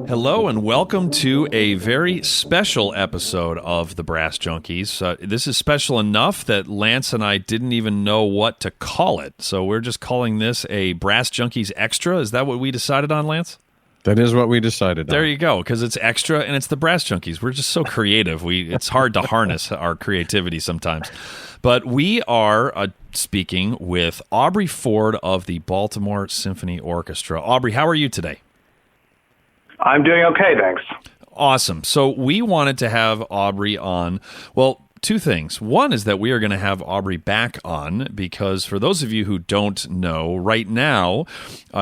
Hello and welcome to a very special episode of the Brass Junkies. This is special enough that Lance and I didn't even know what to call it, so we're just calling this a Brass Junkies Extra. Is that what we decided on, Lance? That is what we decided on. There you go, because it's extra and it's the Brass Junkies. We're just so creative. It's hard to harness our creativity sometimes. But we are speaking with Aubrey Foard of the Baltimore Symphony Orchestra. Aubrey, how are you today? I'm doing okay, thanks. Awesome. So we wanted to have Aubrey on, well, two things. One is that we are going to have Aubrey back on because for those of you who don't know, right now,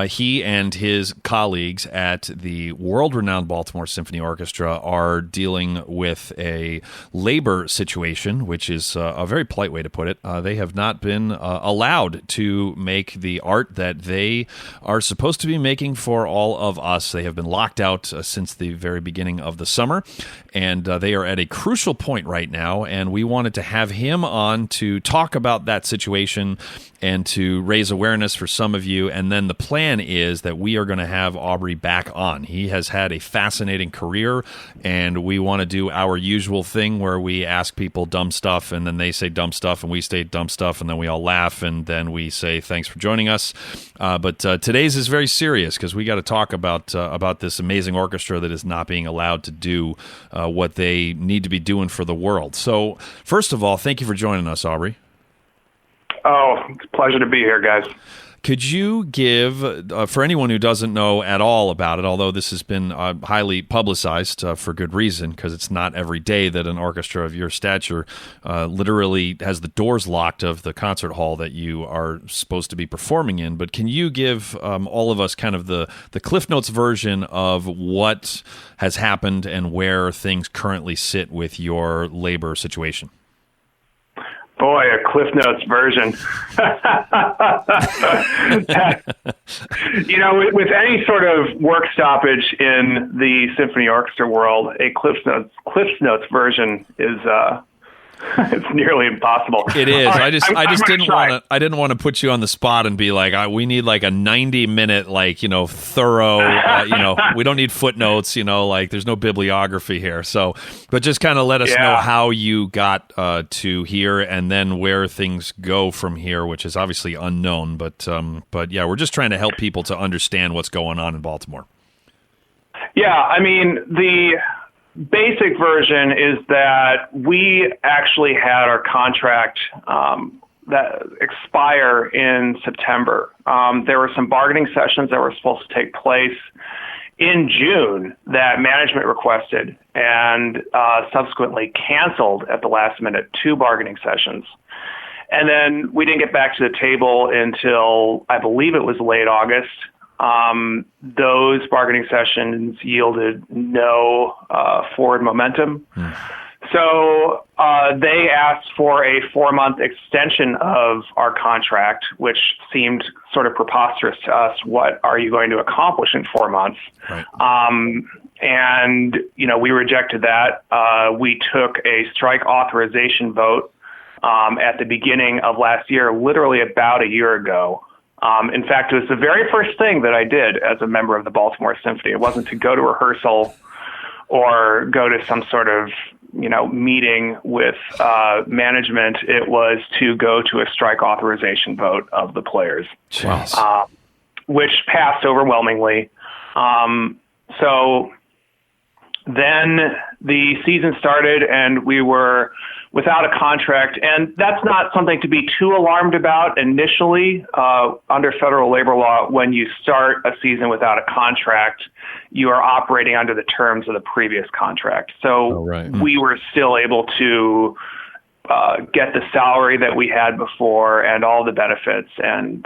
he and his colleagues at the world-renowned Baltimore Symphony Orchestra are dealing with a labor situation, which is a very polite way to put it. They have not been allowed to make the art that they are supposed to be making for all of us. They have been locked out since the very beginning of the summer, and they are at a crucial point right now, and we wanted to have him on to talk about that situation and to raise awareness for some of you. And then the plan is that we are going to have Aubrey back on. He has had a fascinating career, and we want to do our usual thing where we ask people dumb stuff, and then they say dumb stuff, and we say dumb stuff, and then we all laugh, and then we say thanks for joining us. But today's is very serious because we got to talk about this amazing orchestra that is not being allowed to do what they need to be doing for the world. So first of all, thank you for joining us, Aubrey. Oh, it's a pleasure to be here, guys. Could you give, for anyone who doesn't know at all about it, although this has been highly publicized for good reason, because it's not every day that an orchestra of your stature literally has the doors locked of the concert hall that you are supposed to be performing in, but can you give all of us kind of the Cliff Notes version of what has happened and where things currently sit with your labor situation? Boy, a Cliff Notes version. With any sort of work stoppage in the symphony orchestra world, a Cliff Notes version is it's nearly impossible. It is. Right, I didn't want to put you on the spot and be like, we need like a 90-minute, thorough, we don't need footnotes, there's no bibliography here. So, but just kind of let us know how you got to here and then where things go from here, which is obviously unknown. But yeah, we're just trying to help people to understand what's going on in Baltimore. Yeah, I mean, the basic version is that we actually had our contract that expire in September. There were some bargaining sessions that were supposed to take place in June that management requested and subsequently canceled at the last minute 2 bargaining sessions. And then we didn't get back to the table until I believe it was late August. Those bargaining sessions yielded no forward momentum. So they asked for a 4-month extension of our contract, which seemed sort of preposterous to us. What are you going to accomplish in 4 months? Right. And, we rejected that. We took a strike authorization vote at the beginning of last year, literally about a year ago. In fact, it was the very first thing that I did as a member of the Baltimore Symphony. It wasn't to go to rehearsal or go to some sort of, meeting with management. It was to go to a strike authorization vote of the players, which passed overwhelmingly. So then the season started and we were without a contract, and that's not something to be too alarmed about initially. Under federal labor law, when you start a season without a contract, you are operating under the terms of the previous contract. So we were still able to get the salary that we had before and all the benefits and,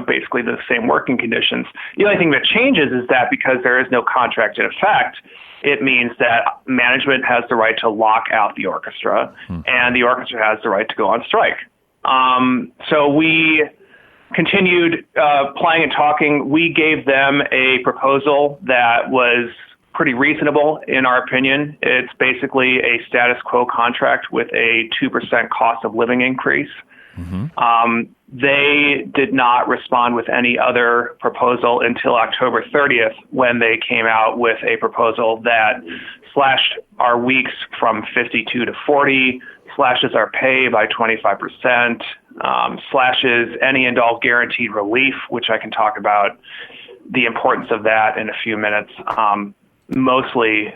basically the same working conditions. The only thing that changes is that because there is no contract in effect, it means that management has the right to lock out the orchestra and the orchestra has the right to go on strike. So we continued playing and talking. We gave them a proposal that was pretty reasonable in our opinion. It's basically a status quo contract with a 2% cost of living increase. They did not respond with any other proposal until October 30th, when they came out with a proposal that slashed our weeks from 52 to 40, slashes our pay by 25%, slashes any and all guaranteed relief, which I can talk about the importance of that in a few minutes. Mostly,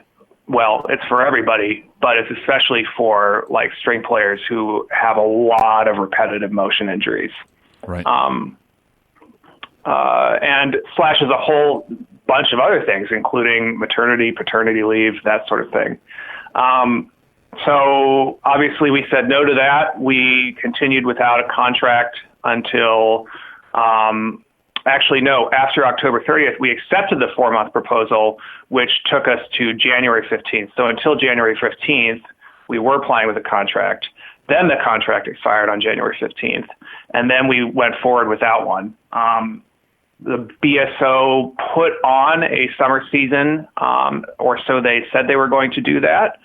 well, it's for everybody, but it's especially for like string players who have a lot of repetitive motion injuries. Right. And slashes a whole bunch of other things, including maternity, paternity leave, that sort of thing. So obviously we said no to that. We continued without a contract until, after October 30th, we accepted the 4-month proposal, which took us to January 15th. So until January 15th, we were applying with a contract. Then the contract expired on January 15th, and then we went forward without one. The BSO put on a summer season, or so they said they were going to do that.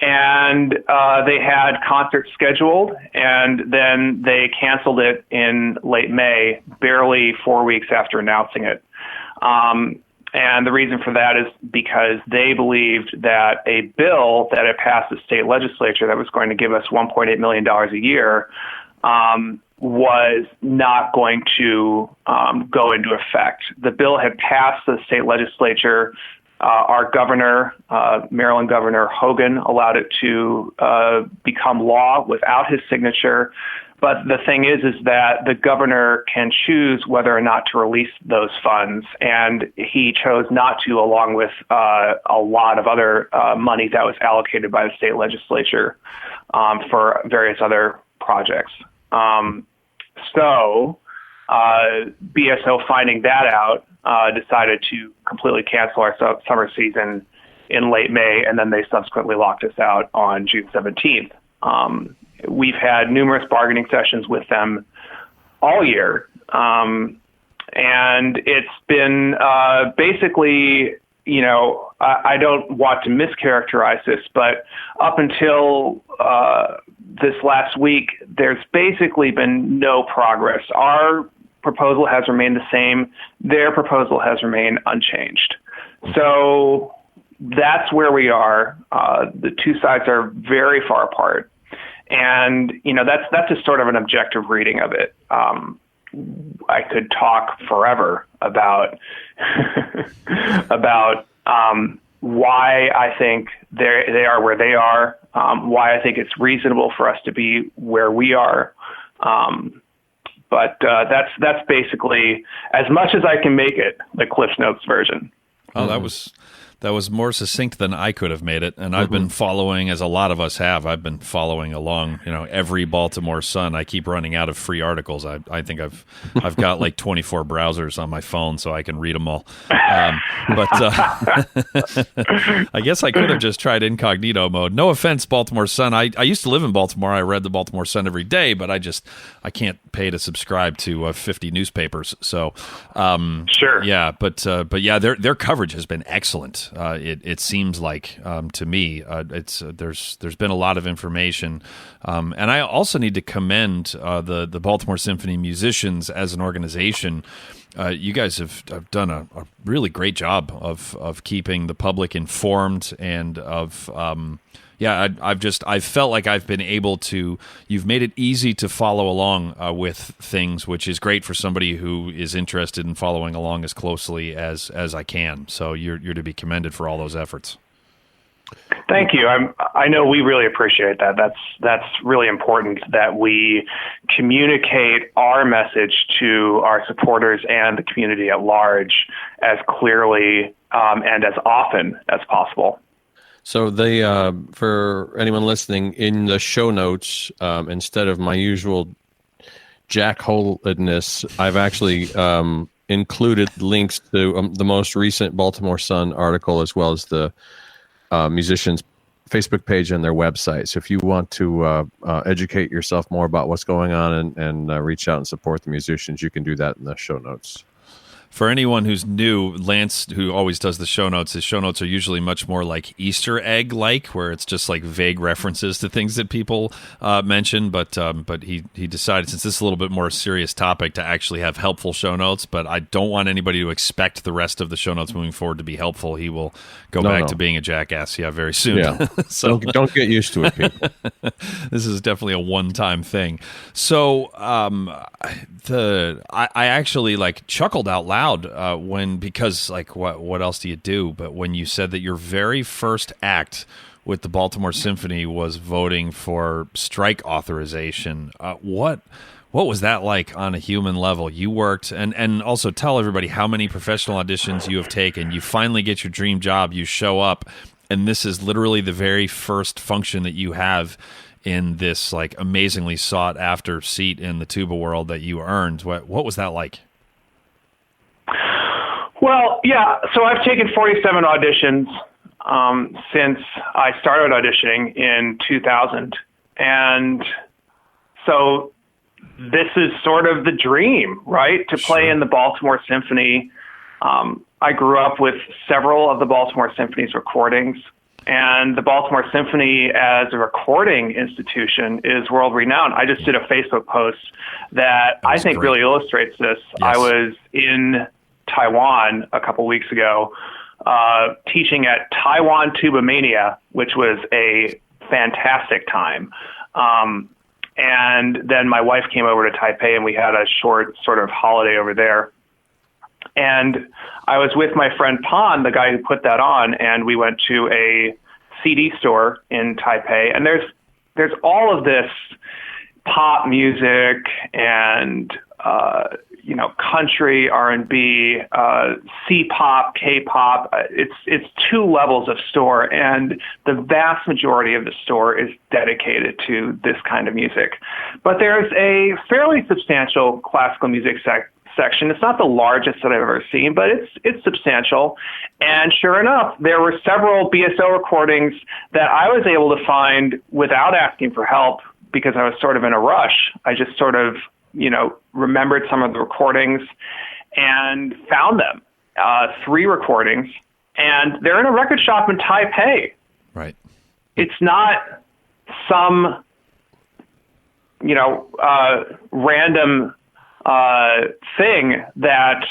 And they had concerts scheduled, and then they canceled it in late May, barely 4 weeks after announcing it. And the reason for that is because they believed that a bill that had passed the state legislature that was going to give us $1.8 million a year was not going to go into effect. The bill had passed the state legislature. Our governor, Maryland Governor Hogan, allowed it to become law without his signature. But the thing is that the governor can choose whether or not to release those funds, and he chose not to, along with a lot of other money that was allocated by the state legislature for various other projects. So BSO, finding that out, decided to completely cancel our summer season in late May, and then they subsequently locked us out on June 17th. We've had numerous bargaining sessions with them all year, and it's been basically, I don't want to mischaracterize this, but up until this last week, there's basically been no progress. Our proposal has remained the same. Their proposal has remained unchanged. So that's where we are. The two sides are very far apart. And, that's just sort of an objective reading of it. I could talk forever about why I think they are where they are, why I think it's reasonable for us to be where we are. But that's basically as much as I can make it, the Cliff Notes version. Oh, that was more succinct than I could have made it, and I've been following, as a lot of us have. I've been following along, every Baltimore Sun. I keep running out of free articles. I think I've got like 24 browsers on my phone, so I can read them all. But I guess I could have just tried incognito mode. No offense, Baltimore Sun. I used to live in Baltimore. I read the Baltimore Sun every day, but I can't pay to subscribe to 50 newspapers. So sure, yeah, but yeah, their coverage has been excellent. It seems like to me, there's been a lot of information, and I also need to commend the Baltimore Symphony musicians as an organization. You guys have done a really great job of keeping the public informed and of. I've felt like I've been able to. You've made it easy to follow along with things, which is great for somebody who is interested in following along as closely as I can. So you're to be commended for all those efforts. Thank you. I know we really appreciate that. That's really important that we communicate our message to our supporters and the community at large as clearly and as often as possible. So they, for anyone listening, in the show notes, instead of my usual jackholedness, I've actually included links to the most recent Baltimore Sun article, as well as the musicians' Facebook page and their website. So if you want to educate yourself more about what's going on and reach out and support the musicians, you can do that in the show notes. For anyone who's new, Lance, who always does the show notes, his show notes are usually much more like Easter egg-like, where it's just like vague references to things that people mention. But he decided, since this is a little bit more serious topic, to actually have helpful show notes. But I don't want anybody to expect the rest of the show notes moving forward to be helpful. He will go back to being a jackass, very soon. Yeah. So don't get used to it, people. This is definitely a one-time thing. So I actually chuckled out loud because what else do you do? But when you said that your very first act with the Baltimore Symphony was voting for strike authorization, what was that like on a human level? You worked, and also tell everybody how many professional auditions you have taken. You finally get your dream job, you show up, and this is literally the very first function that you have in this amazingly sought after seat in the tuba world that you earned. What was that like? Well, yeah. So I've taken 47 auditions since I started auditioning in 2000, and so this is sort of the dream, right? To play in the Baltimore Symphony. I grew up with several of the Baltimore Symphony's recordings. And the Baltimore Symphony as a recording institution is world renowned. I just did a Facebook post that I think really illustrates this. Yes. I was in Taiwan a couple weeks ago teaching at Taiwan Tuba Mania, which was a fantastic time. And then my wife came over to Taipei and we had a short sort of holiday over there. And I was with my friend Pan, the guy who put that on, and we went to a CD store in Taipei. And there's all of this pop music and country, R&B, C-pop, K-pop. It's two levels of store, and the vast majority of the store is dedicated to this kind of music. But there's a fairly substantial classical music section. It's not the largest that I've ever seen, but it's substantial. And sure enough, there were several BSO recordings that I was able to find without asking for help because I was sort of in a rush. I just sort of, remembered some of the recordings and found them. 3 recordings, and they're in a record shop in Taipei. Right. It's not some, random thing that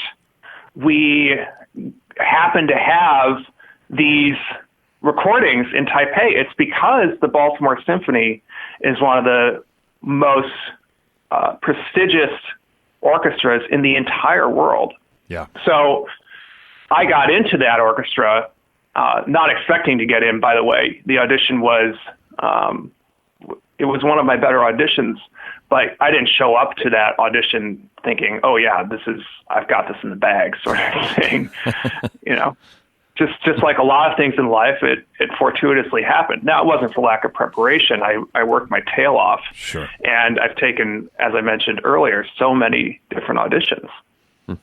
we happen to have these recordings in Taipei. It's because the Baltimore Symphony is one of the most prestigious orchestras in the entire world. Yeah. So I got into that orchestra, not expecting to get in, by the way. The audition was, it was one of my better auditions, but I didn't show up to that audition thinking, oh yeah, I've got this in the bag sort of thing. Just like a lot of things in life, it fortuitously happened. Now, it wasn't for lack of preparation. I worked my tail off. Sure. And I've taken, as I mentioned earlier, so many different auditions.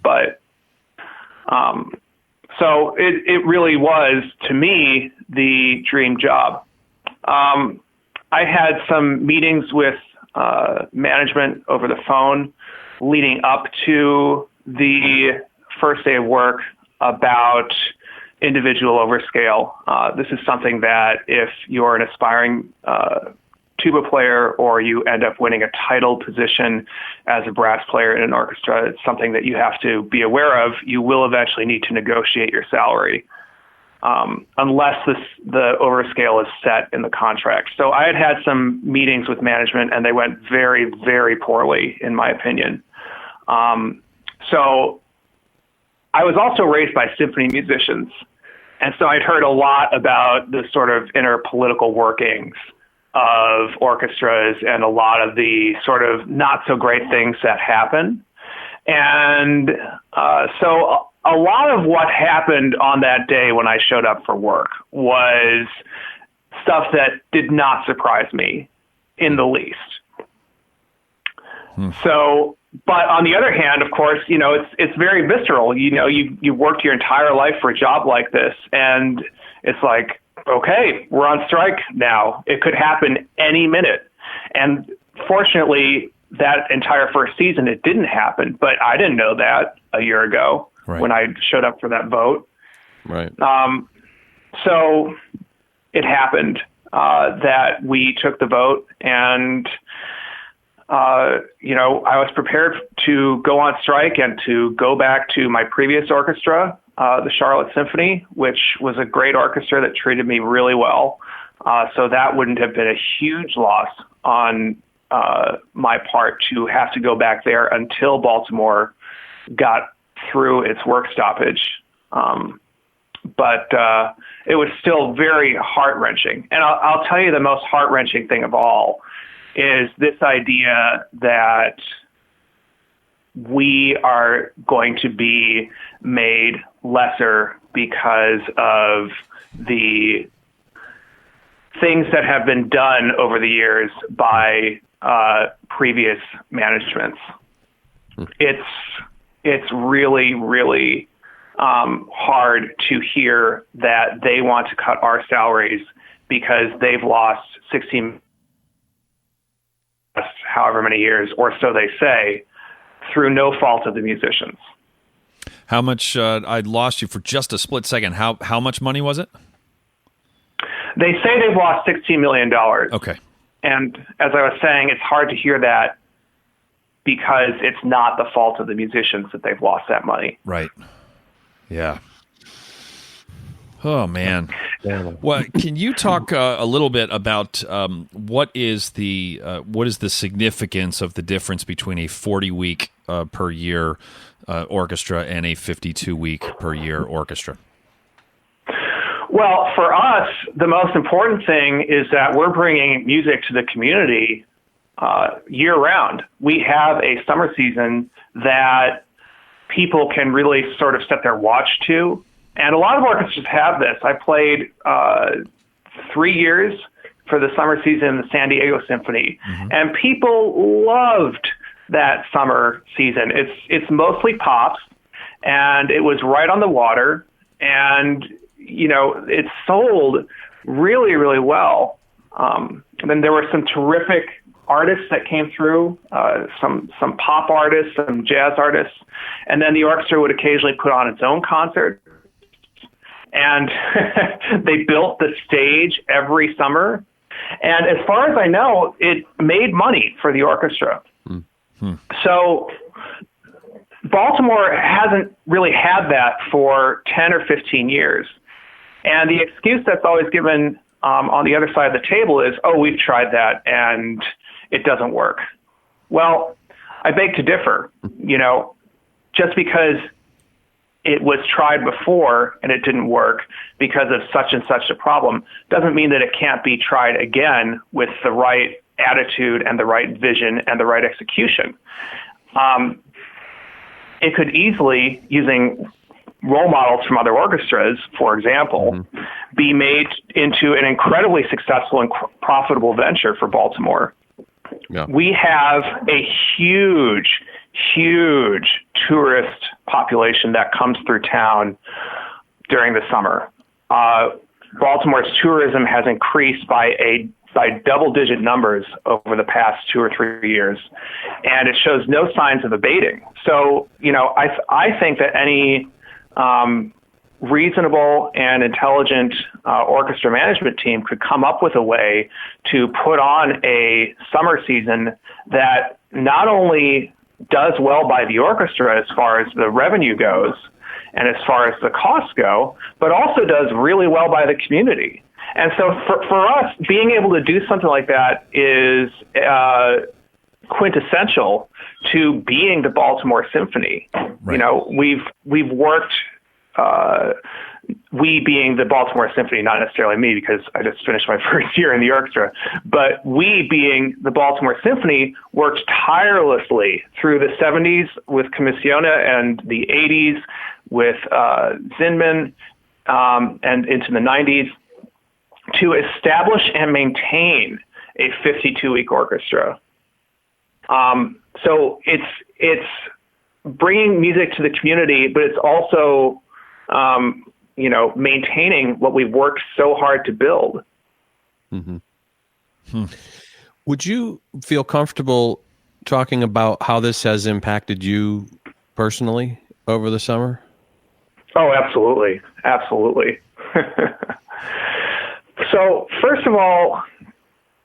But so it really was, to me, the dream job. I had some meetings with management over the phone leading up to the first day of work about individual overscale. This is something that if you're an aspiring tuba player or you end up winning a title position as a brass player in an orchestra, it's something that you have to be aware of. You will eventually need to negotiate your salary unless the overscale is set in the contract. So I had some meetings with management and they went very, very poorly, in my opinion. So I was also raised by symphony musicians. And so I'd heard a lot about the sort of inner political workings of orchestras and a lot of the sort of not so great things that happen. And so a lot of what happened on that day when I showed up for work was stuff that did not surprise me in the least. So, but on the other hand, of course, it's very visceral. You worked your entire life for a job like this, and it's like, okay, we're on strike now. It could happen any minute. And fortunately, that entire first season, it didn't happen, but I didn't know that a year ago. when I showed up for that vote. Right. So it happened that we took the vote, and I was prepared to go on strike and to go back to my previous orchestra, the Charlotte Symphony, which was a great orchestra that treated me really well. So that wouldn't have been a huge loss on my part to have to go back there until Baltimore got through its work stoppage. But it was still very heart-wrenching. And I'll tell you the most heart-wrenching thing of all is this idea that we are going to be made lesser because of the things that have been done over the years by previous managements. It's really, really hard to hear that they want to cut our salaries because they've lost 16, however many years, or so they say, through no fault of the musicians. How much? I lost you for just a split second. How much money was it? They say they've lost $16 million. Okay. And as I was saying, it's hard to hear that because it's not the fault of the musicians that they've lost that money. Right. Yeah. Oh, man. Well, can you talk a little bit about what is the significance of the difference between a 40-week per year orchestra and a 52-week per year orchestra? Well, for us, the most important thing is that we're bringing music to the community year-round. We have a summer season that people can really sort of set their watch to. And a lot of orchestras have this. I played 3 years for the summer season in the San Diego Symphony, and people loved that summer season. It's mostly pops, and it was right on the water, and it sold really, really well. And then there were some terrific artists that came through, some pop artists, some jazz artists, and then the orchestra would occasionally put on its own concert. And they built the stage every summer. And as far as I know, it made money for the orchestra. Mm-hmm. So Baltimore hasn't really had that for 10 or 15 years. And the excuse that's always given on the other side of the table is, oh, we've tried that and it doesn't work. Well, I beg to differ. Just because it was tried before and it didn't work because of such and such a problem doesn't mean that it can't be tried again with the right attitude and the right vision and the right execution. It could easily, using role models from other orchestras, for example, be made into an incredibly successful and profitable venture for Baltimore. Yeah. We have a huge tourist population that comes through town during the summer. Baltimore's tourism has increased by double-digit numbers over the past 2 or 3 years, and it shows no signs of abating. So, I think that any reasonable and intelligent orchestra management team could come up with a way to put on a summer season that not only does well by the orchestra as far as the revenue goes and as far as the costs go, but also does really well by the community. And so for us, being able to do something like that is quintessential to being the Baltimore Symphony. Right. We've worked, we being the Baltimore Symphony, not necessarily me because I just finished my first year in the orchestra, but we being the Baltimore Symphony worked tirelessly through the 70s with Commissione and the 80s with Zinman and into the 90s to establish and maintain a 52-week orchestra. So it's bringing music to the community, but it's also maintaining what we've worked so hard to build. Mm-hmm. Would you feel comfortable talking about how this has impacted you personally over the summer? Oh, absolutely. Absolutely. So first of all,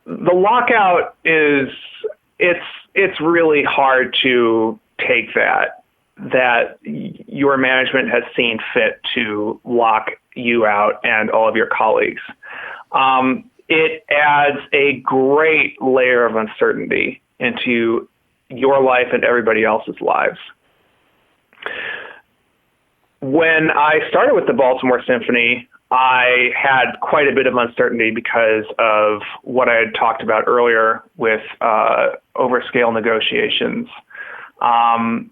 the lockout it's really hard to take that your management has seen fit to lock you out and all of your colleagues. It adds a great layer of uncertainty into your life and everybody else's lives. When I started with the Baltimore Symphony, I had quite a bit of uncertainty because of what I had talked about earlier with overscale negotiations. And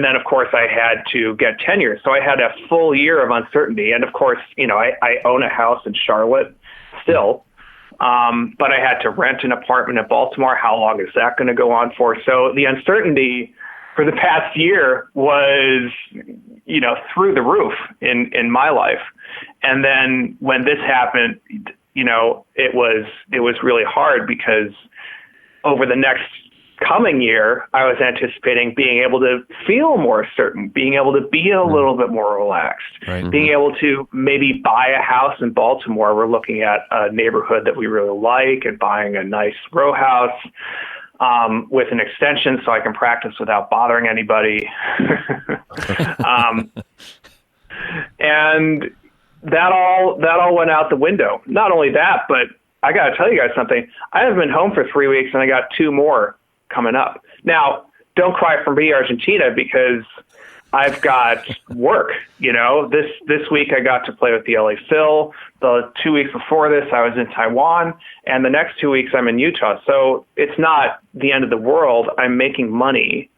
then of course I had to get tenure. So I had a full year of uncertainty. And of course, I own a house in Charlotte still, but I had to rent an apartment in Baltimore. How long is that going to go on for? So the uncertainty for the past year was, through the roof in my life. And then when this happened, it was really hard because over the next coming year, I was anticipating being able to feel more certain, being able to be a little bit more relaxed, right. Being able to maybe buy a house in Baltimore. We're looking at a neighborhood that we really like and buying a nice row house with an extension so I can practice without bothering anybody. And that all went out the window. Not only that, but I got to tell you guys something. I have been home for 3 weeks and I got 2 more coming up. Now, don't cry for me, Argentina, because I've got work. This week I got to play with the LA Phil. The 2 weeks before this, I was in Taiwan, and the next 2 weeks I'm in Utah. So it's not the end of the world. I'm making money,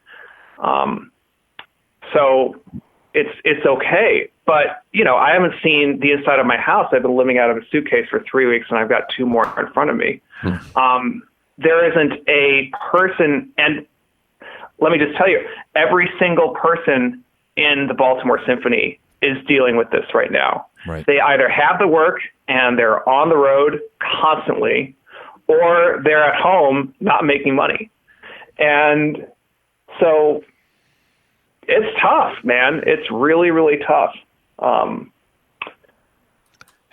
so it's okay. But I haven't seen the inside of my house. I've been living out of a suitcase for 3 weeks, and I've got 2 more in front of me. There isn't a person, and let me just tell you, every single person in the Baltimore Symphony is dealing with this right now. Right. They either have the work and they're on the road constantly, or they're at home not making money. And so it's tough, man. It's really, really tough. Go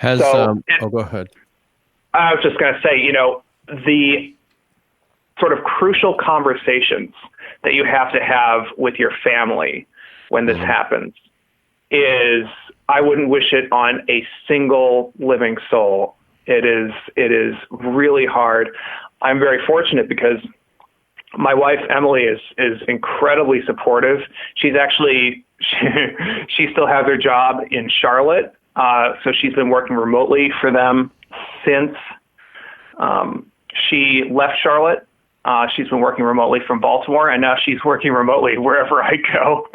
ahead. I was just going to say, the sort of crucial conversations that you have to have with your family when this happens is, I wouldn't wish it on a single living soul. It is really hard. I'm very fortunate because my wife, Emily, is incredibly supportive. She's actually, she still has her job in Charlotte. So she's been working remotely for them since she left Charlotte. She's been working remotely from Baltimore, and now she's working remotely wherever I go,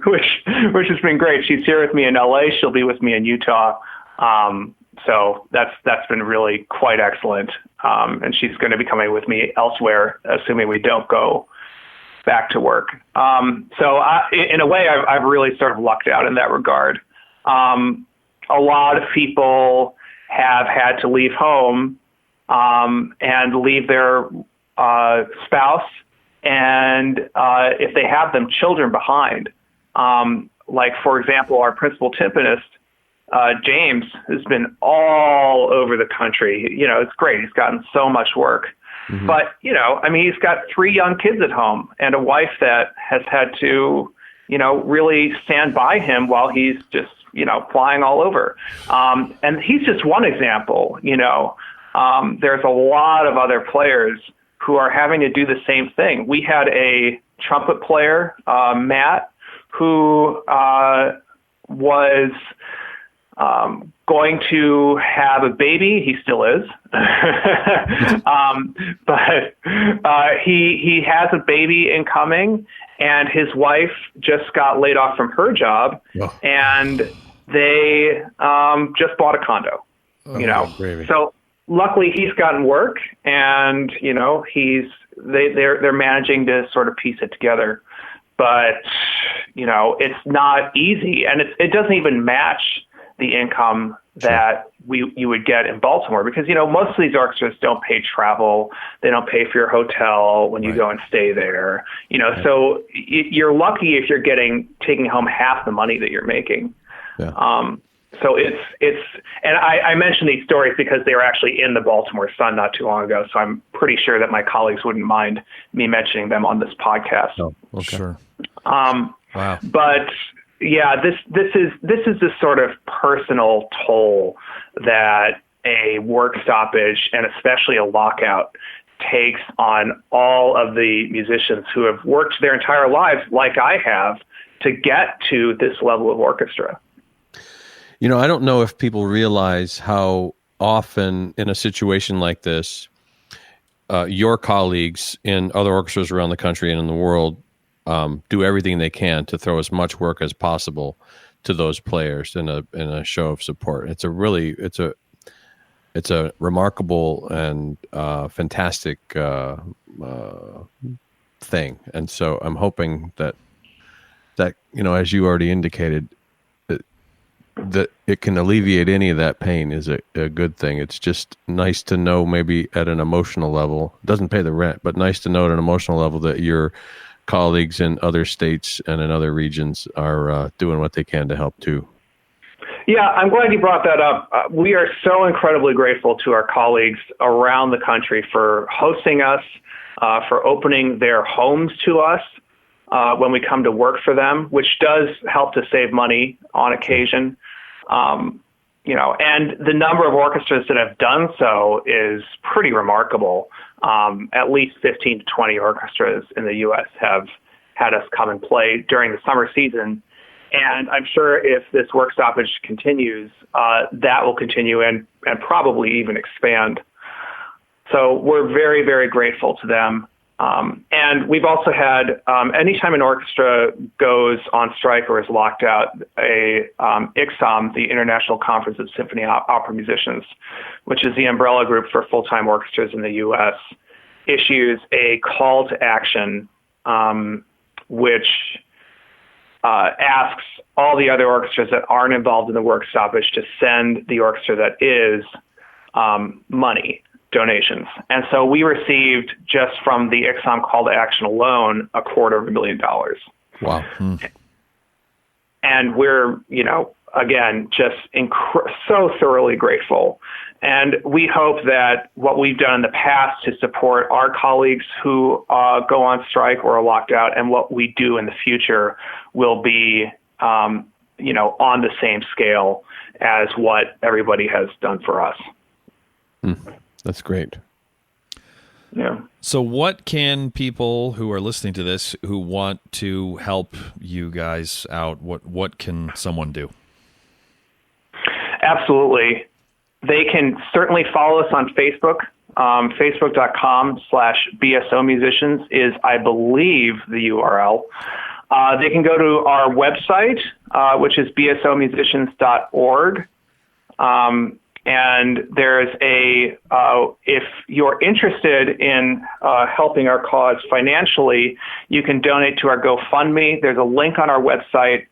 which has been great. She's here with me in LA. She'll be with me in Utah. So that's been really quite excellent. And she's going to be coming with me elsewhere, assuming we don't go back to work. So in a way, I've really sort of lucked out in that regard. A lot of people have had to leave home and leave their spouse, and if they have them, children behind. Like, for example, our principal timpanist, James, has been all over the country. It's great. He's gotten so much work. Mm-hmm. But, he's got 3 young kids at home and a wife that has had to, really stand by him while he's just, flying all over. And he's just one example, There's a lot of other players who are having to do the same thing. We had a trumpet player, Matt, who was going to have a baby. He still is. But he has a baby incoming, and his wife just got laid off from her job, and they just bought a condo. Gravy. So luckily he's gotten work, and they're managing to sort of piece it together. But it's not easy, and it doesn't even match the income that you would get in Baltimore, because, most of these orchestras don't pay travel. They don't pay for your hotel when you go and stay there, so you're lucky if you're taking home half the money that you're making. Yeah. So and I mention these stories because they were actually in the Baltimore Sun not too long ago. So I'm pretty sure that my colleagues wouldn't mind me mentioning them on this podcast. Oh, okay. Sure. Wow. But yeah, this is the sort of personal toll that a work stoppage and especially a lockout takes on all of the musicians who have worked their entire lives, like I have, to get to this level of orchestra. I don't know if people realize how often in a situation like this, your colleagues in other orchestras around the country and in the world do everything they can to throw as much work as possible to those players in a show of support. It's a remarkable and fantastic thing. And so I'm hoping that as you already indicated, that it can alleviate any of that pain is a good thing. It's just nice to know, maybe at an emotional level, it doesn't pay the rent, but nice to know at an emotional level that your colleagues in other states and in other regions are doing what they can to help too. Yeah, I'm glad you brought that up. We are so incredibly grateful to our colleagues around the country for hosting us, for opening their homes to us when we come to work for them, which does help to save money on occasion. And the number of orchestras that have done so is pretty remarkable. At least 15 to 20 orchestras in the U.S. have had us come and play during the summer season. And I'm sure if this work stoppage continues, that will continue and probably even expand. So we're very, very grateful to them. And we've also had, anytime an orchestra goes on strike or is locked out, ICSOM, the International Conference of Symphony Opera Musicians, which is the umbrella group for full-time orchestras in the U.S., issues a call to action, which asks all the other orchestras that aren't involved in the work stoppage to send the orchestra that is money. Donations. And so we received, just from the ICSOM call to action alone, $250,000. Wow. And we're, again, just so thoroughly grateful. And we hope that what we've done in the past to support our colleagues who go on strike or are locked out, and what we do in the future will be, on the same scale as what everybody has done for us. That's great. Yeah. So what can people who are listening to this who want to help you guys out, what can someone do? Absolutely. They can certainly follow us on Facebook. Facebook.com/BSO Musicians is, I believe, the URL. They can go to our website, which is bsomusicians.org. And there's if you're interested in helping our cause financially, you can donate to our GoFundMe. There's a link on our website,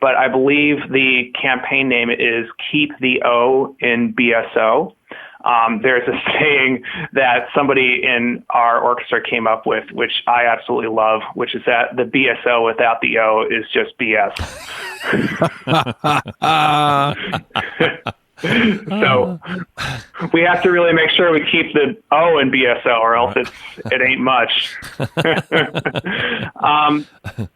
but I believe the campaign name is Keep the O in BSO. There's a saying that somebody in our orchestra came up with, which I absolutely love, which is that the BSO without the O is just BS. So we have to really make sure we keep the O in BSO, or else it ain't much.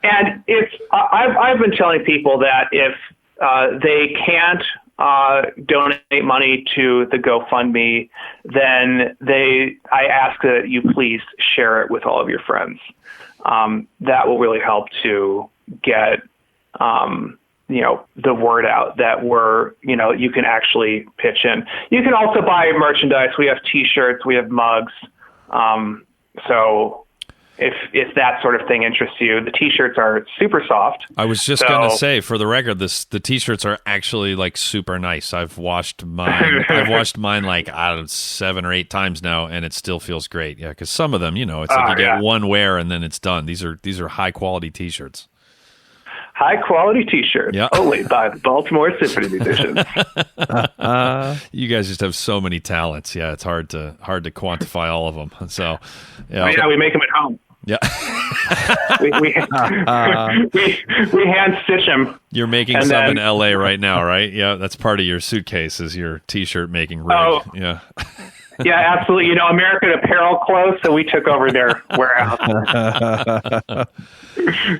And I've been telling people that if they can't donate money to the GoFundMe, then I ask that you please share it with all of your friends. That will really help to get the word out that you can actually pitch in. You can also buy merchandise. We have T-shirts, we have mugs. So if that sort of thing interests you, the T-shirts are super soft. I was just going to say, for the record, the T-shirts are actually like super nice. I've washed mine. I've washed mine like 7 or 8 times now, and it still feels great. Yeah, because some of them, it's like you get one wear and then it's done. These are high quality T-shirts. high quality T-shirts only by the Baltimore Symphony Musicians. You guys just have so many talents. Yeah, it's hard to quantify all of them. So, we make them at home. Yeah, we hand stitch them. You're making some in LA right now, right? Yeah, that's part of your suitcase is your T-shirt making rig. Oh, yeah. Yeah, absolutely. American Apparel closed, so we took over their warehouse.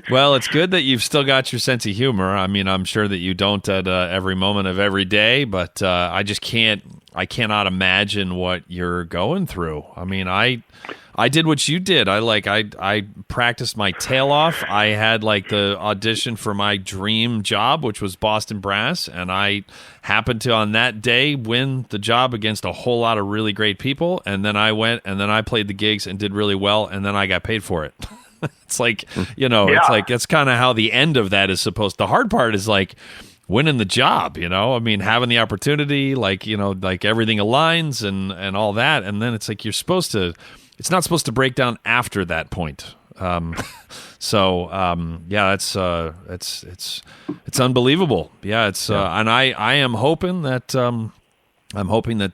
Well, it's good that you've still got your sense of humor. I mean, I'm sure that you don't at every moment of every day, but I cannot imagine what you're going through. I mean, I did what you did. I practiced my tail off. I had the audition for my dream job, which was Boston Brass, and I happened to on that day win the job against a whole lot of really great people. And then I went and then I played the gigs and did really well, and then I got paid for it. It's it's kind of how the end of that is supposed. The hard part is winning the job, I mean, having the opportunity, everything aligns and all that. And then it's it's not supposed to break down after that point. It's unbelievable. Yeah. And I am hoping that,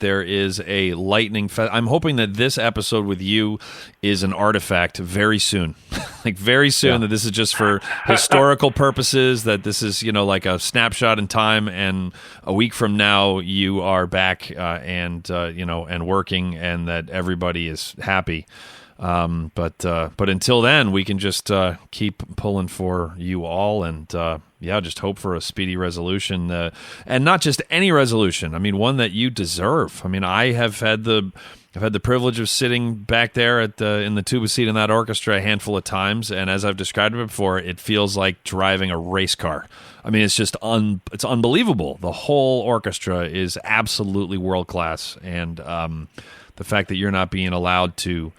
there is a lightning. I'm hoping that this episode with you is an artifact very soon, very soon. That this is just for historical purposes. That this is a snapshot in time, and a week from now you are back and working, and that everybody is happy. But until then, we can just keep pulling for you all, and just hope for a speedy resolution, and not just any resolution. I mean, one that you deserve. I mean, I've had the privilege of sitting back there in the tuba seat in that orchestra a handful of times, and as I've described it before, it feels like driving a race car. I mean, it's just it's unbelievable. The whole orchestra is absolutely world class, and the fact that you're not being allowed to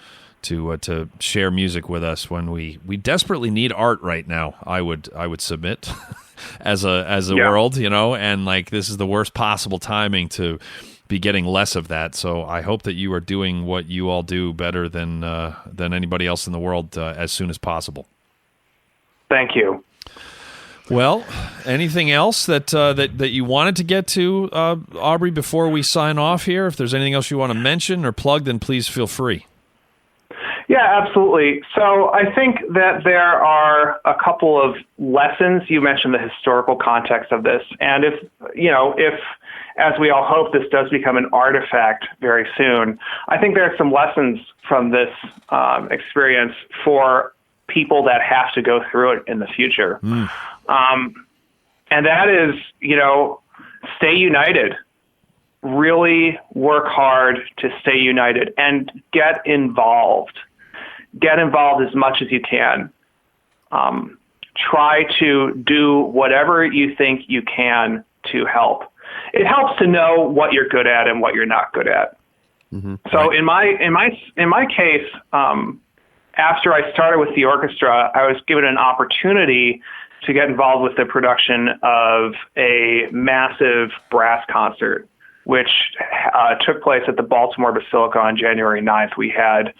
share music with us when we desperately need art right now, I would submit as a world, and this is the worst possible timing to be getting less of that. So I hope that you are doing what you all do better than anybody else in the world as soon as possible. Thank you. Well, anything else that you wanted to get to, Aubrey, before we sign off here? If there's anything else you want to mention or plug, then please feel free. Yeah, absolutely. So I think that there are a couple of lessons. You mentioned the historical context of this. And if, as we all hope, this does become an artifact very soon, I think there are some lessons from this experience for people that have to go through it in the future. And that is, stay united. Really work hard to stay united and get involved. Get involved as much as you can. Try to do whatever you think you can to help. It helps to know what you're good at and what you're not good at. Mm-hmm. So in my case, after I started with the orchestra, I was given an opportunity to get involved with the production of a massive brass concert, which took place at the Baltimore Basilica on January 9th. We had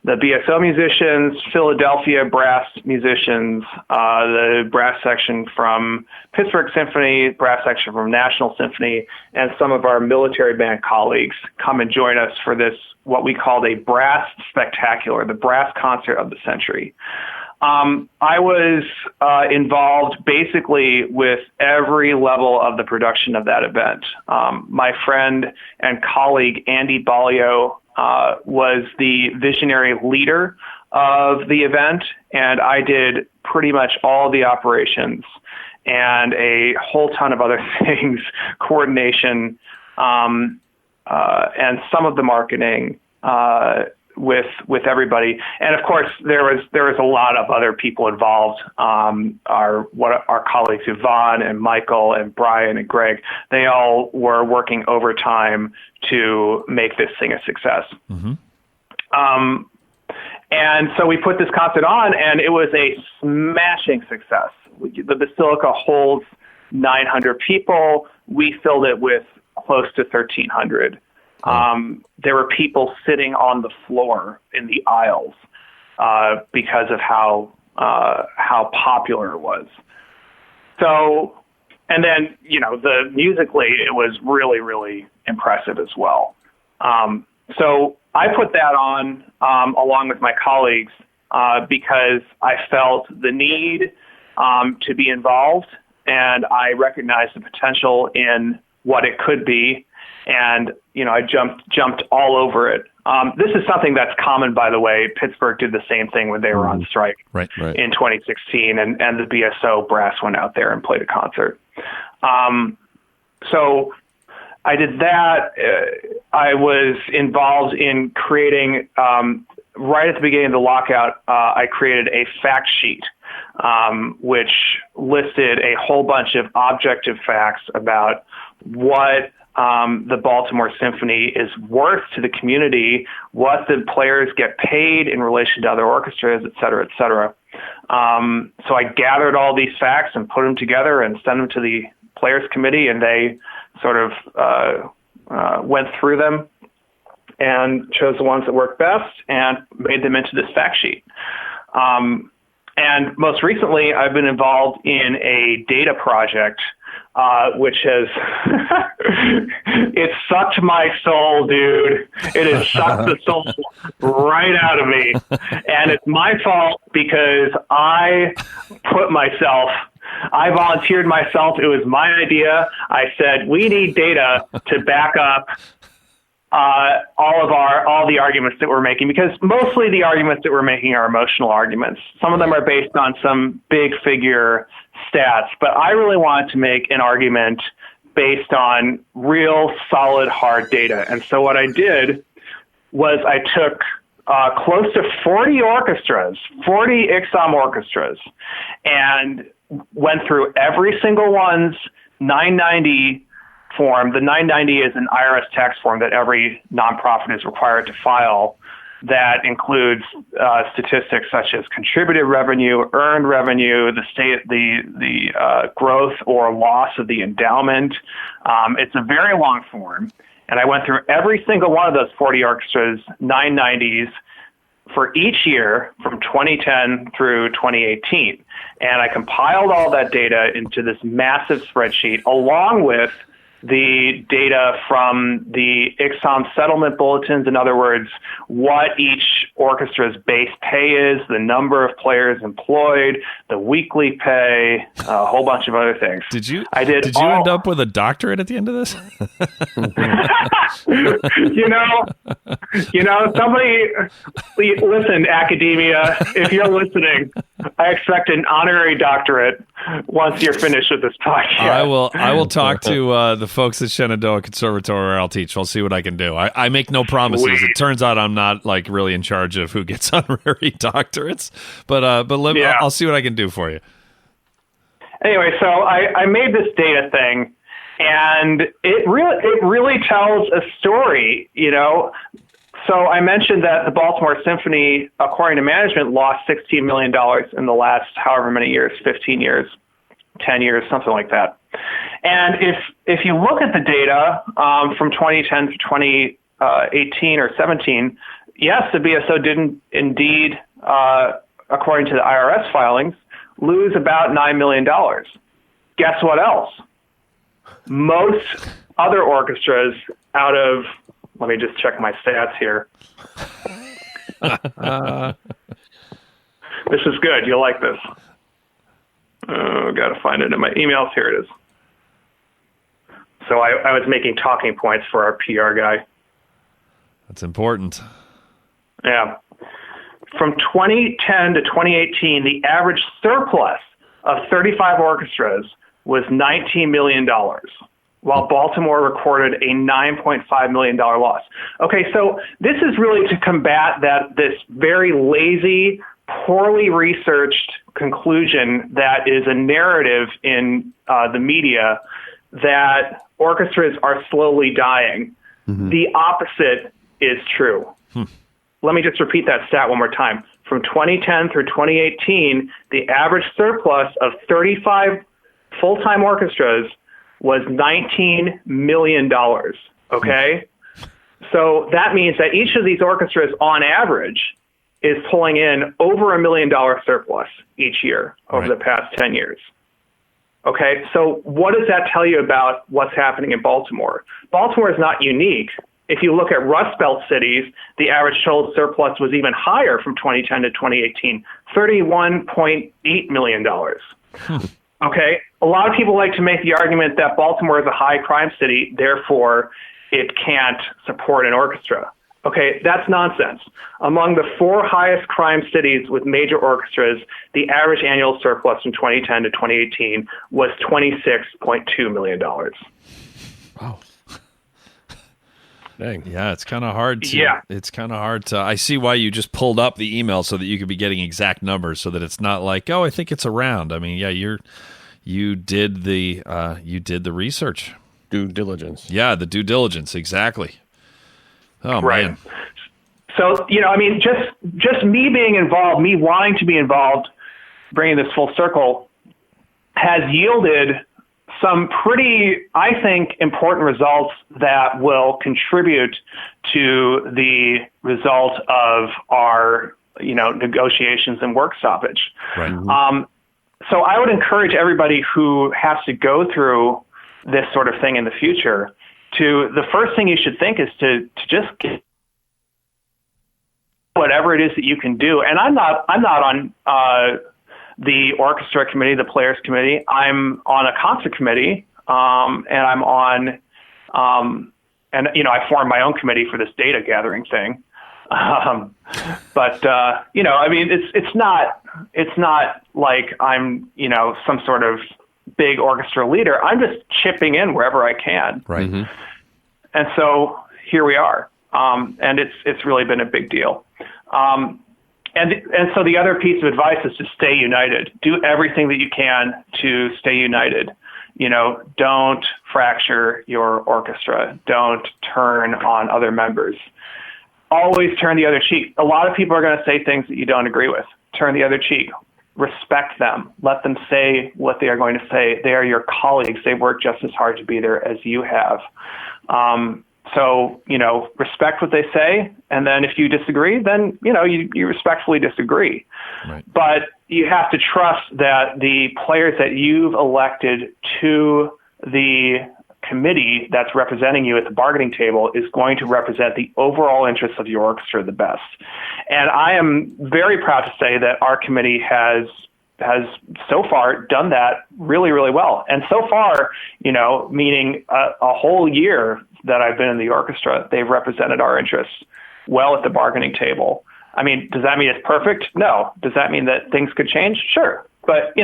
the BSO musicians, Philadelphia brass musicians, the brass section from Pittsburgh Symphony, brass section from National Symphony, and some of our military band colleagues come and join us for this, what we called a brass spectacular, the brass concert of the century. I was involved basically with every level of the production of that event. My friend and colleague Andy Balio was the visionary leader of the event, and I did pretty much all the operations and a whole ton of other things, coordination, and some of the marketing, with everybody. And of course, there was a lot of other people involved. Our colleagues Yvonne and Michael and Brian and Greg, they all were working overtime to make this thing a success. Mm-hmm. And so we put this concert on, and it was a smashing success. The Basilica holds 900 people. We filled it with close to 1,300. There were people sitting on the floor in the aisles because of how popular it was. So, and then, the musically, it was really, really impressive as well. So I put that on along with my colleagues because I felt the need to be involved, and I recognized the potential in what it could be, and I jumped all over it. This is something that's common, by the way. Pittsburgh did the same thing when they were on strike in 2016, and the BSO brass went out there and played a concert. So I did that. I was involved in creating, right at the beginning of the lockout, I created a fact sheet, which listed a whole bunch of objective facts about what the Baltimore Symphony is worth to the community, what the players get paid in relation to other orchestras, et cetera, et cetera. So I gathered all these facts and put them together and sent them to the Players Committee, and they sort of went through them and chose the ones that worked best and made them into this fact sheet. And most recently, I've been involved in a data project, which has, it sucked my soul, dude. It has sucked the soul right out of me. And it's my fault because I volunteered myself. It was my idea. I said, we need data to back up all the arguments that we're making, because mostly the arguments that we're making are emotional arguments. Some of them are based on some big figure stats, but I really wanted to make an argument based on real solid hard data. And so what I did was I took close to 40 orchestras, 40 ICSOM orchestras, and went through every single one's 990 form. The 990 is an IRS tax form that every nonprofit is required to file that includes statistics such as contributed revenue, earned revenue, the growth or loss of the endowment. It's a very long form. And I went through every single one of those 40 orchestras, 990s, for each year from 2010 through 2018. And I compiled all that data into this massive spreadsheet, along with the data from the ICSOM settlement bulletins. In other words, what each orchestra's base pay is, the number of players employed, the weekly pay, a whole bunch of other things. Did you end up with a doctorate at the end of this? Somebody, listen, academia, if you're listening, I expect an honorary doctorate once you're finished with this podcast. I will talk to the folks at Shenandoah Conservatory where I'll teach. I'll see what I can do. I make no promises. Sweet. It turns out I'm not really in charge of who gets honorary doctorates, but I'll see what I can do for you. Anyway, so I made this data thing, and it really tells a story, So I mentioned that the Baltimore Symphony, according to management, lost $16 million in the last however many years, 15 years, 10 years, something like that. And if you look at the data from 2010 to 2018 or 17, yes, the BSO didn't indeed, according to the IRS filings, lose about $9 million. Guess what else? Most other orchestras out of, let me just check my stats here. This is good. You'll like this. Got to find it in my emails. Here it is. So I was making talking points for our PR guy. That's important. Yeah. From 2010 to 2018, the average surplus of 35 orchestras was $19 million, while Baltimore recorded a $9.5 million loss. Okay, so this is really to combat this very lazy, poorly researched conclusion that is a narrative in the media that orchestras are slowly dying. Mm-hmm. The opposite is true. Let me just repeat that stat one more time. From 2010 through 2018, the average surplus of 35 full-time orchestras was $19 million, okay? So that means that each of these orchestras, on average, is pulling in over $1 million surplus each year over the past 10 years. Okay, so what does that tell you about what's happening in Baltimore? Baltimore is not unique. If you look at Rust Belt cities, the average total surplus was even higher from 2010 to 2018, $31.8 million. Okay, a lot of people like to make the argument that Baltimore is a high crime city, therefore it can't support an orchestra. Okay, that's nonsense. Among the 4 highest crime cities with major orchestras, the average annual surplus from 2010 to 2018 was $26.2 million. Wow. Dang. Yeah, it's kind of hard to. It's kind of hard to. I see why you just pulled up the email so that you could be getting exact numbers, so that it's not like, oh, I think it's around. I mean, yeah, you did the research, due diligence. Yeah, the due diligence, exactly. Oh, right. Man. So, I mean, just me being involved, me wanting to be involved, bringing this full circle, has yielded some pretty, I think, important results that will contribute to the result of our, negotiations and work stoppage. Right. So I would encourage everybody who has to go through this sort of thing in the future the first thing you should think is to just get whatever it is that you can do. And I'm not on the orchestra committee, the players committee. I'm on a concert committee, and I'm on, I formed my own committee for this data gathering thing. I mean, it's not like I'm, some sort of big orchestra leader. I'm just chipping in wherever I can. Right. Mm-hmm. And so here we are. And it's really been a big deal. And so the other piece of advice is to stay united. Do everything that you can to stay united. Don't fracture your orchestra. Don't turn on other members. Always turn the other cheek. A lot of people are going to say things that you don't agree with. Turn the other cheek. Respect them. Let them say what they are going to say. They are your colleagues. They work just as hard to be there as you have. So, respect what they say. And then if you disagree, then, you respectfully disagree. Right. But you have to trust that the players that you've elected to the committee that's representing you at the bargaining table is going to represent the overall interests of your orchestra the best. And I am very proud to say that our committee has so far done that really, really well. And so far, meaning a whole year that I've been in the orchestra, they've represented our interests well at the bargaining table. I mean, does that mean it's perfect? No. Does that mean that things could change? Sure. But,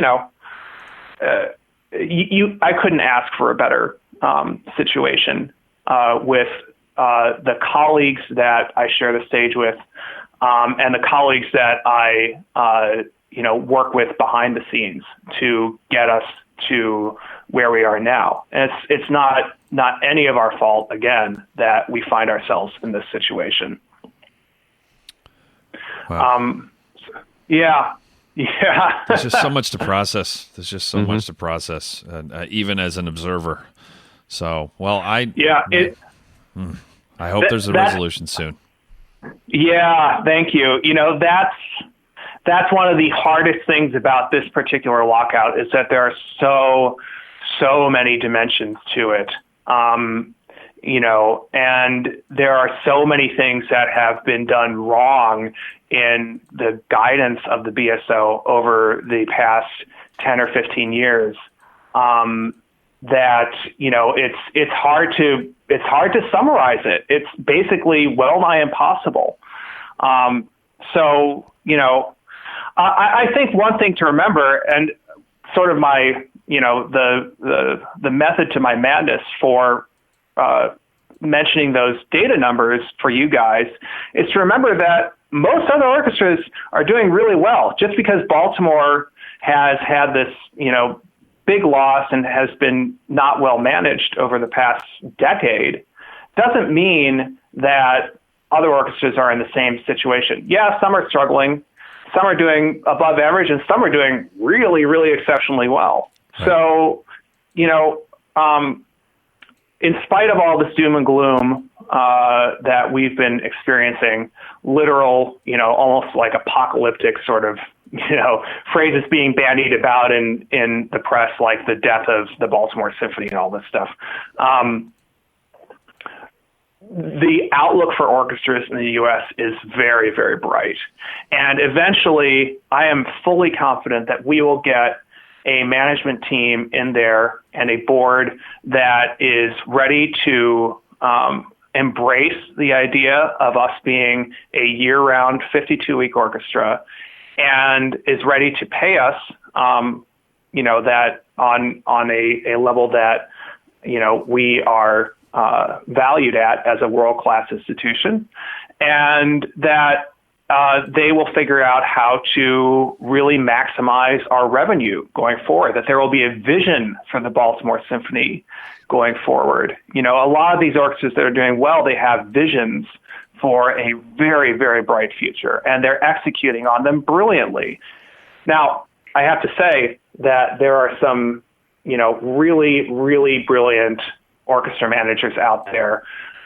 I couldn't ask for a better situation with the colleagues that I share the stage with, and the colleagues that I work with behind the scenes to get us to where we are now. And it's not any of our fault, again, that we find ourselves in this situation. Wow. Yeah. There's just so much to process. There's just so much to process, even as an observer. So, well, I hope there's a resolution soon. Yeah, thank you. That's one of the hardest things about this particular lockout is that there are so many dimensions to it. And there are so many things that have been done wrong in the guidance of the BSO over the past 10 or 15 years. That, it's hard to summarize it. It's basically well nigh impossible. I think one thing to remember, and sort of my, the method to my madness for mentioning those data numbers for you guys, is to remember that most other orchestras are doing really well. Just because Baltimore has had this, big loss and has been not well managed over the past decade, doesn't mean that other orchestras are in the same situation. Yeah, some are struggling, some are doing above average, and some are doing really, really exceptionally well. Right. So, in spite of all this doom and gloom that we've been experiencing, literal, almost like apocalyptic sort of phrases being bandied about in the press, like the death of the Baltimore Symphony and all this stuff. The outlook for orchestras in the U.S. is very, very bright. And eventually, I am fully confident that we will get a management team in there and a board that is ready to embrace the idea of us being a year-round 52-week orchestra and is ready to pay us, that on a level that, we are valued at as a world-class institution, and that they will figure out how to really maximize our revenue going forward, that there will be a vision for the Baltimore Symphony going forward. A lot of these orchestras that are doing well, they have visions for a very, very bright future, and they're executing on them brilliantly. Now, I have to say that there are some, really, really brilliant orchestra managers out there,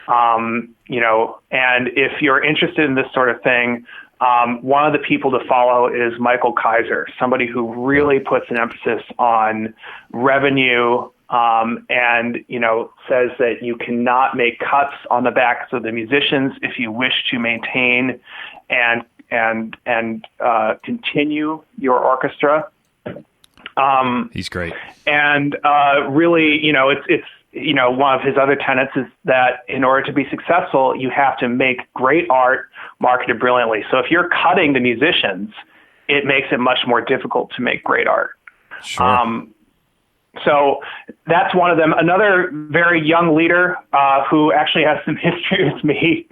and if you're interested in this sort of thing, one of the people to follow is Michael Kaiser, somebody who really puts an emphasis on revenue, and says that you cannot make cuts on the backs of the musicians if you wish to maintain and continue your orchestra. He's great. And really, it's one of his other tenets is that in order to be successful, you have to make great art marketed brilliantly. So if you're cutting the musicians, it makes it much more difficult to make great art. Sure. So that's one of them. Another very young leader who actually has some history with me,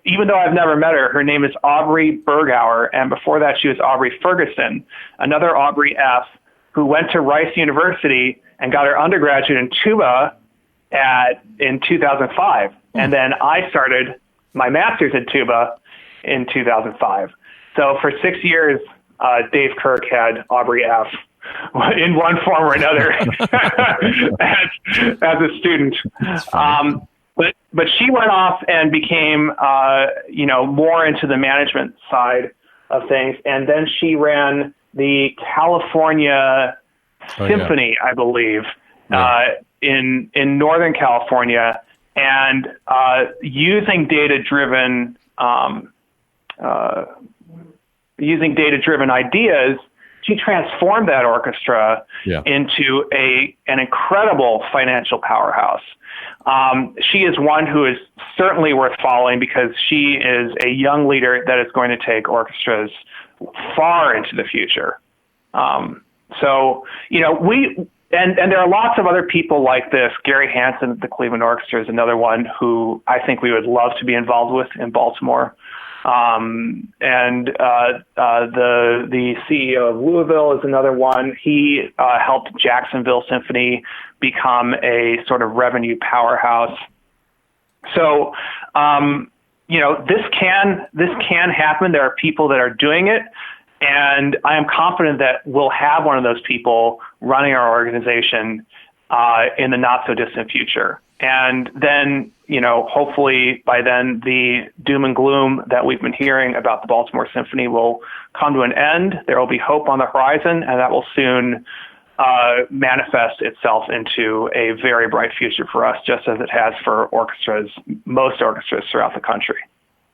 even though I've never met her. Her name is Aubrey Bergauer, and before that she was Aubrey Ferguson, another Aubrey F., who went to Rice University and got her undergraduate in tuba in 2005. And then I started my master's in tuba in 2005. So for 6 years, Dave Kirk had Aubrey F. in one form or another as a student. But she went off and became, more into the management side of things. And then she ran the California Symphony, I believe, in Northern California, and using data-driven ideas, she transformed that orchestra into an incredible financial powerhouse. She is one who is certainly worth following because she is a young leader that is going to take orchestras far into the future. So, and there are lots of other people like this. Gary Hansen at the Cleveland Orchestra is another one who I think we would love to be involved with in Baltimore. And the CEO of Louisville is another one. He helped Jacksonville Symphony become a sort of revenue powerhouse. So, this can happen. There are people that are doing it. And I am confident that we'll have one of those people running our organization in the not so distant future. And then, hopefully by then the doom and gloom that we've been hearing about the Baltimore Symphony will come to an end. There will be hope on the horizon, and that will soon manifest itself into a very bright future for us, just as it has for most orchestras throughout the country.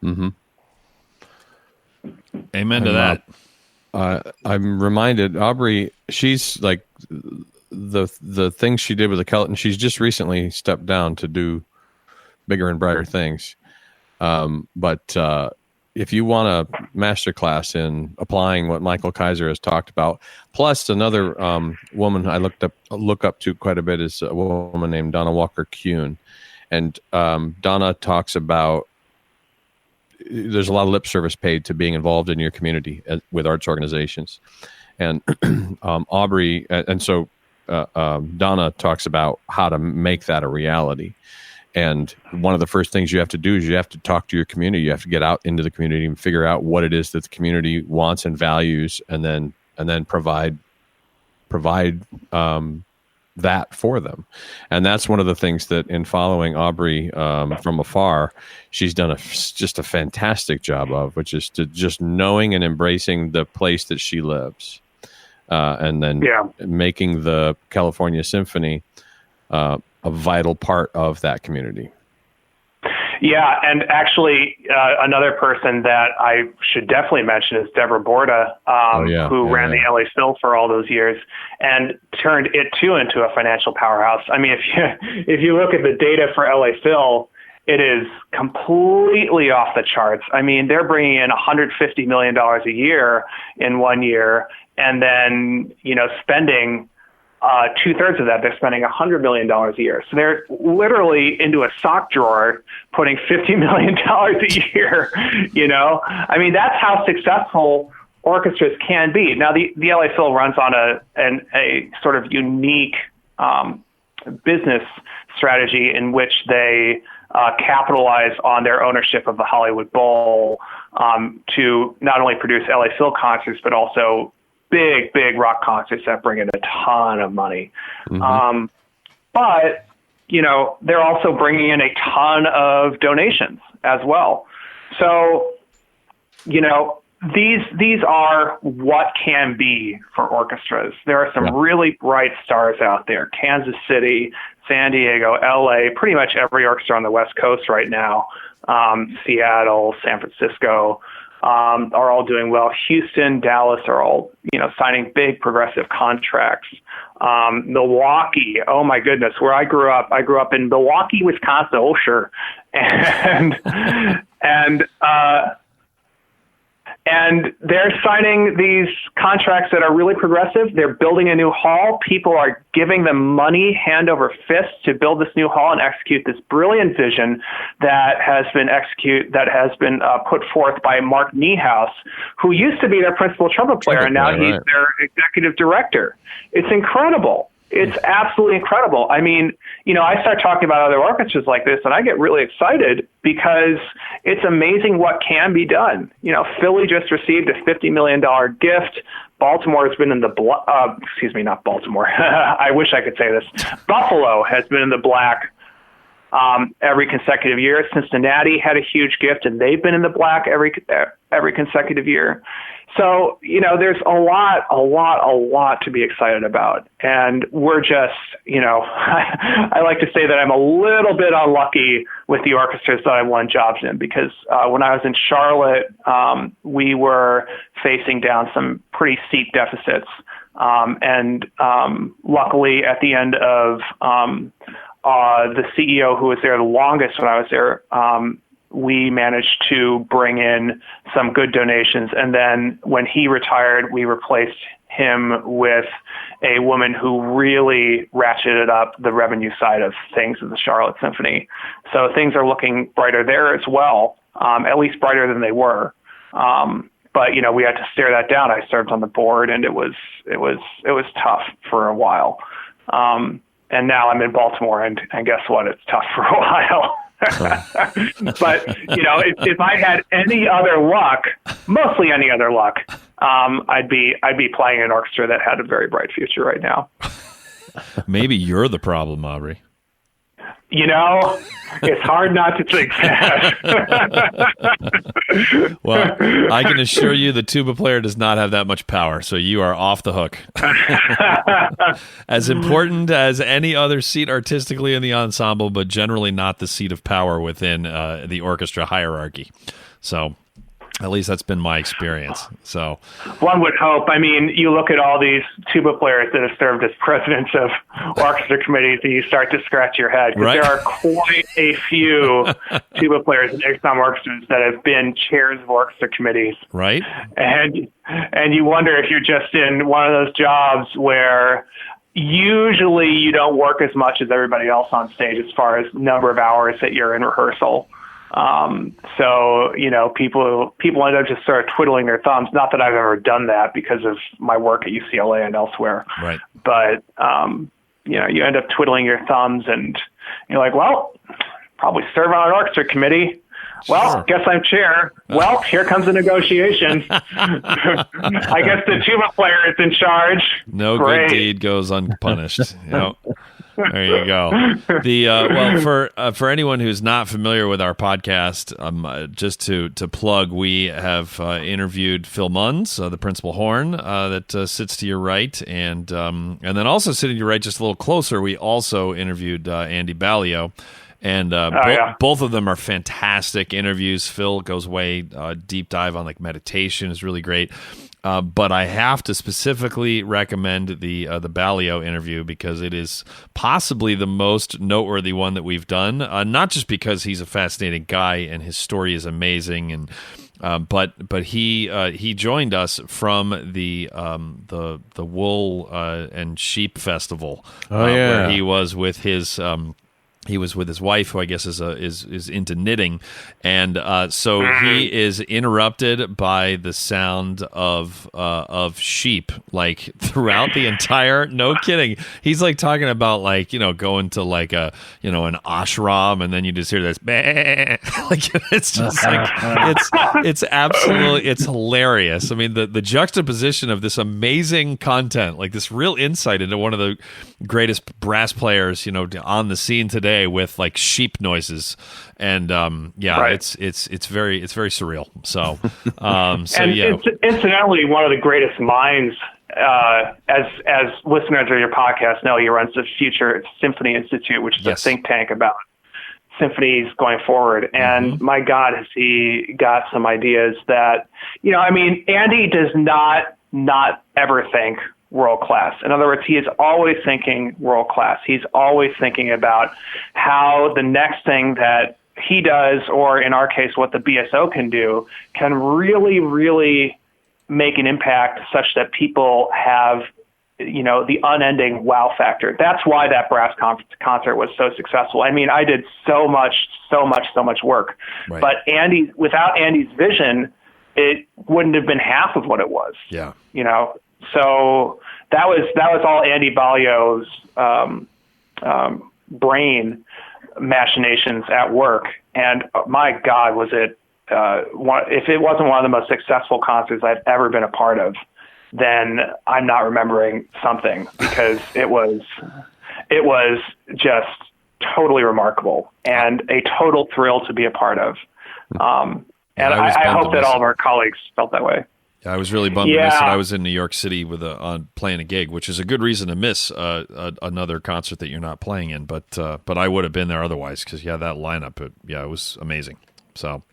Mm-hmm. Amen to that. I'm reminded, Aubrey, she's like the things she did with the Kelton. She's just recently stepped down to do bigger and brighter things. But if you want a masterclass in applying what Michael Kaiser has talked about, plus another woman I look up to quite a bit is a woman named Donna Walker-Kuhn. And Donna talks about there's a lot of lip service paid to being involved in your community with arts organizations. And Aubrey, and so Donna talks about how to make that a reality. And one of the first things you have to do is you have to talk to your community. You have to get out into the community and figure out what it is that the community wants and values, and then provide that for them. And that's one of the things that in following Aubrey from afar, she's done just a fantastic job of, which is to just knowing and embracing the place that she lives. And then making the California Symphony a vital part of that community. Yeah, and actually, another person that I should definitely mention is Deborah Borda, who ran the LA Phil for all those years and turned it too into a financial powerhouse. I mean, if you look at the data for LA Phil, it is completely off the charts. I mean, they're bringing in $150 million a year in 1 year, and then spending. 2/3 of that, they're spending $100 million a year. So they're literally into a sock drawer putting $50 million a year, I mean, that's how successful orchestras can be. Now, the LA Phil runs on a sort of unique business strategy in which they capitalize on their ownership of the Hollywood Bowl to not only produce LA Phil concerts, but also big rock concerts that bring in a ton of money. Mm-hmm. But, they're also bringing in a ton of donations as well. So, these are what can be for orchestras. There are some really bright stars out there. Kansas City, San Diego, LA, pretty much every orchestra on the West Coast right now, Seattle, San Francisco, are all doing well. Houston, Dallas are all, signing big progressive contracts. Milwaukee, oh my goodness, where I grew up in Milwaukee, Wisconsin. Oh, sure. And they're signing these contracts that are really progressive. They're building a new hall. People are giving them money hand over fist to build this new hall and execute this brilliant vision that has been put forth by Mark Niehaus, who used to be their principal trumpet player, and now he's their executive director. It's incredible. It's absolutely incredible. I mean, I start talking about other orchestras like this, and I get really excited because it's amazing what can be done. Philly just received a $50 million gift. Baltimore has been in the not Baltimore. I wish I could say this. Buffalo has been in the black every consecutive year. Cincinnati had a huge gift, and they've been in the black every consecutive year. So, there's a lot to be excited about. And we're just, I like to say that I'm a little bit unlucky with the orchestras that I won jobs in, because when I was in Charlotte, we were facing down some pretty steep deficits. And luckily, at the end of the CEO who was there the longest when I was there, we managed to bring in some good donations. And then when he retired, we replaced him with a woman who really ratcheted up the revenue side of things at the Charlotte Symphony. So things are looking brighter there as well, at least brighter than they were. But, we had to stare that down. I served on the board, and it was tough for a while. And now I'm in Baltimore, and guess what? It's tough for a while. But if I had any other luck, mostly any other luck, I'd be playing an orchestra that had a very bright future right now. Maybe you're the problem, Aubrey. It's hard not to think that. Well, I can assure you the tuba player does not have that much power, so you are off the hook. As important as any other seat artistically in the ensemble, but generally not the seat of power within the orchestra hierarchy. So at least that's been my experience. So one would hope. I mean, you look at all these tuba players that have served as presidents of orchestra committees, and you start to scratch your head, because there are quite a few tuba players in exom orchestras that have been chairs of orchestra committees. Right. And you wonder if you're just in one of those jobs where usually you don't work as much as everybody else on stage as far as number of hours that you're in rehearsal. So, people end up just sort of twiddling their thumbs. Not that I've ever done that because of my work at UCLA and elsewhere. Right. But, you end up twiddling your thumbs, and you're like, well, probably serve on an orchestra committee. Well, guess I'm chair. Well, here comes the negotiation. I guess the tuba player is in charge. No Great. good deed goes unpunished. There you go. For anyone who's not familiar with our podcast, just to plug, we have interviewed Phil Munns, the principal horn that sits to your right, and then also sitting to your right, just a little closer, we also interviewed Andy Ballio. And both of them are fantastic interviews. Phil goes way deep dive on like meditation, is really great. But I have to specifically recommend the Ballio interview because it is possibly the most noteworthy one that we've done. Not just because he's a fascinating guy and his story is amazing, and but he joined us from the Wool and Sheep Festival, where he was with his. He was with his wife, who I guess is into knitting, and so he is interrupted by the sound of sheep like throughout the entire. No kidding. He's like talking about like going to like an ashram, and then you just hear this like it's just like it's absolutely hilarious. I mean the juxtaposition of this amazing content, like this real insight into one of the greatest brass players on the scene today, with like sheep noises, and it's very surreal. So it's incidentally one of the greatest minds. As listeners of your podcast know, he runs the Future Symphony Institute, which is a think tank about symphonies going forward. And my God, has he got some ideas that Andy does not ever think world class. In other words, he is always thinking world class. He's always thinking about how the next thing that he does, or in our case, what the BSO can do, can really, really make an impact such that people have, the unending wow factor. That's why that brass concert was so successful. I mean, I did so much work, but without Andy's vision, it wouldn't have been half of what it was. Yeah. So that was all Andy Ballio's brain machinations at work. And my God, was it if it wasn't one of the most successful concerts I've ever been a part of, then I'm not remembering something, because it was just totally remarkable and a total thrill to be a part of. And I hope that all of our colleagues felt that way. I was really bummed to miss it. I was in New York City on playing a gig, which is a good reason to miss another concert that you're not playing in. But I would have been there otherwise, because that lineup, it was amazing. So,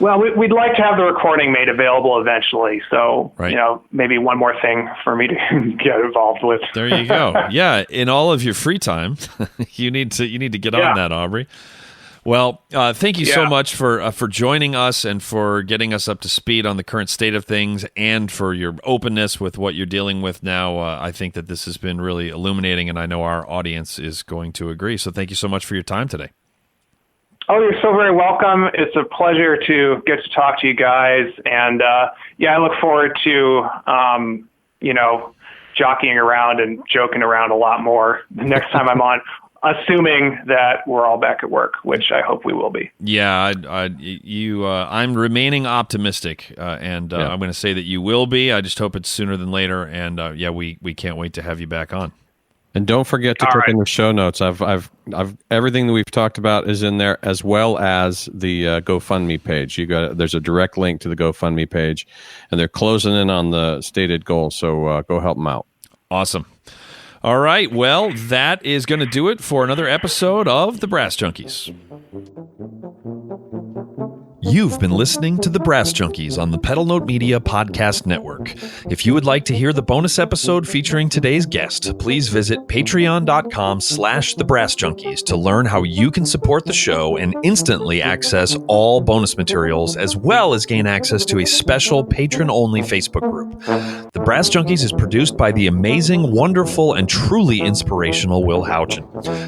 well, we'd like to have the recording made available eventually. So, maybe one more thing for me to get involved with. There you go. Yeah, in all of your free time, you need to get on that, Aubrey. Well, thank you so much for joining us and for getting us up to speed on the current state of things, and for your openness with what you're dealing with now. I think that this has been really illuminating, and I know our audience is going to agree. So thank you so much for your time today. Oh, you're so very welcome. It's a pleasure to get to talk to you guys. And I look forward to, jockeying around and joking around a lot more the next time I'm on. Assuming that we're all back at work, which I hope we will be. Yeah, I'm remaining optimistic, and I'm going to say that you will be. I just hope it's sooner than later, and we can't wait to have you back on. And don't forget to click in the show notes. I've everything that we've talked about is in there, as well as the GoFundMe page. There's a direct link to the GoFundMe page, and they're closing in on the stated goal. So go help them out. Awesome. All right, well, that is going to do it for another episode of The Brass Junkies. You've been listening to The Brass Junkies on the Pedal Note Media Podcast Network. If you would like to hear the bonus episode featuring today's guest, please visit patreon.com/thebrassjunkies to learn how you can support the show and instantly access all bonus materials, as well as gain access to a special patron-only Facebook group. The Brass Junkies is produced by the amazing, wonderful, and truly inspirational Will Houchin.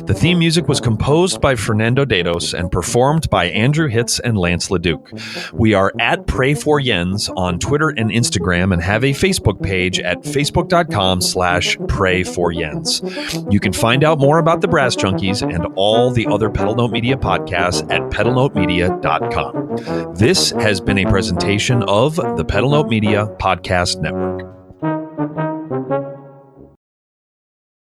The theme music was composed by Fernando Dados and performed by Andrew Hitz and Lance LaDuke. LaDuke. We are at Pray for Jens on Twitter and Instagram and have a Facebook page at facebook.com/PrayForJens. You can find out more about the Brass Junkies and all the other Pedal Note Media podcasts at pedalnotemedia.com. This has been a presentation of the Pedal Note Media Podcast Network.